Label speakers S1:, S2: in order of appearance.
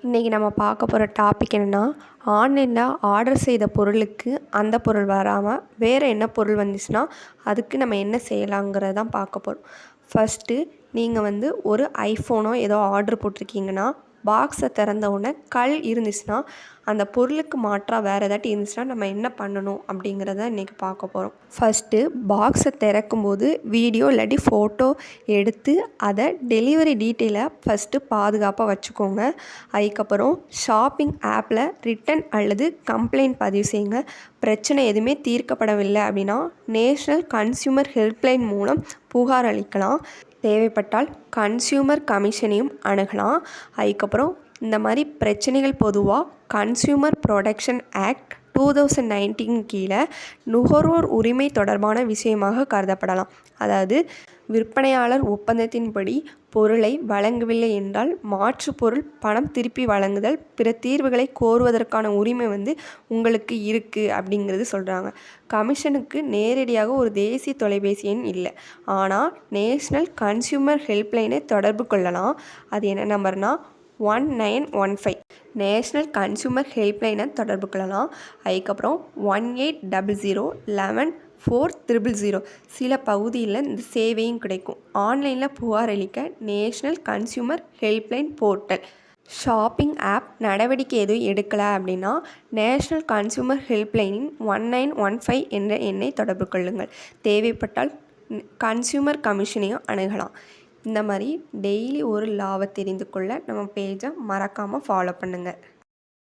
S1: இன்றைக்கி நம்ம பார்க்க போகிற டாபிக் என்னென்னா, ஆன்லைனில் ஆர்டர் செய்த பொருளுக்கு அந்த பொருள் வராமல் வேறு என்ன பொருள் வந்துச்சுன்னா அதுக்கு நம்ம என்ன செய்யலாங்கிறத தான் பார்க்க போகிறோம். ஃபஸ்ட்டு நீங்கள் ஒரு ஐஃபோனோ ஏதோ ஆர்டர் போட்டிருக்கீங்கன்னா, பாக்ஸை திறந்த உடனே கல் இருந்துச்சுன்னா அந்த பொருளுக்கு மாற்றாக வேறு ஏதாட்டி இருந்துச்சுன்னா நம்ம என்ன பண்ணணும் அப்படிங்கிறத இன்றைக்கி பார்க்க போகிறோம். ஃபஸ்ட்டு பாக்ஸை திறக்கும்போது வீடியோ இல்லாட்டி ஃபோட்டோ எடுத்து அதை டெலிவரி டீட்டெயிலை ஃபஸ்ட்டு பாதுகாப்பாக வச்சுக்கோங்க. அதுக்கப்புறம் ஷாப்பிங் ஆப்பில் ரிட்டன் அல்லது கம்ப்ளைண்ட் பதிவு செய்யுங்க. பிரச்சனை எதுவுமே தீர்க்கப்படவில்லை அப்படின்னா நேஷ்னல் கன்சியூமர் ஹெல்ப்லைன் மூலம் புகார் அளிக்கலாம். தேவைப்பட்டால் கன்சியூமர் கமிஷனையும் அணுகலாம். அதுக்கப்புறம் இந்த மாதிரி பிரச்சனைகள் பொதுவாக கன்சியூமர் ப்ரொடெக்ஷன் ஆக்ட் 2019 கீழே நுகர்வோர் உரிமை தொடர்பான விஷயமாக கருதப்படலாம். அதாவது விற்பனையாளர் ஒப்பந்தத்தின்படி பொருளை வழங்கவில்லை என்றால் மாற்று பொருள் பணம் திருப்பி வழங்குதல் பிற தீர்வுகளை கோருவதற்கான உரிமை உங்களுக்கு இருக்குது அப்படிங்கிறது சொல்கிறாங்க. கமிஷனுக்கு நேரடியாக ஒரு தேசிய தொலைபேசி எண் இல்லை, ஆனால் நேஷ்னல் கன்சியூமர் ஹெல்ப்லைனை தொடர்பு கொள்ளலாம். அது என்ன நம்பர்னா 1915 நேஷ்னல் கன்சியூமர் ஹெல்ப்லைனை தொடர்பு கொள்ளலாம். அதுக்கப்புறம் 1800114000 சில பகுதியில் இந்த சேவையும் கிடைக்கும். ஆன்லைனில் புகார் அளிக்க national consumer helpline portal. Shopping app நடவடிக்கை எதுவும் எடுக்கலை அப்படின்னா நேஷ்னல் கன்சியூமர் ஹெல்ப்லைனின் 1915 என்ற எண்ணை தொடர்பு கொள்ளுங்கள். தேவைப்பட்டால் கன்சியூமர் கமிஷனையும் அணுகலாம். இந்த மாதிரி டெய்லி ஒரு லாவை தெரிந்து கொள்ள நம்ம பேஜை மறக்காமல் ஃபாலோ பண்ணுங்கள்.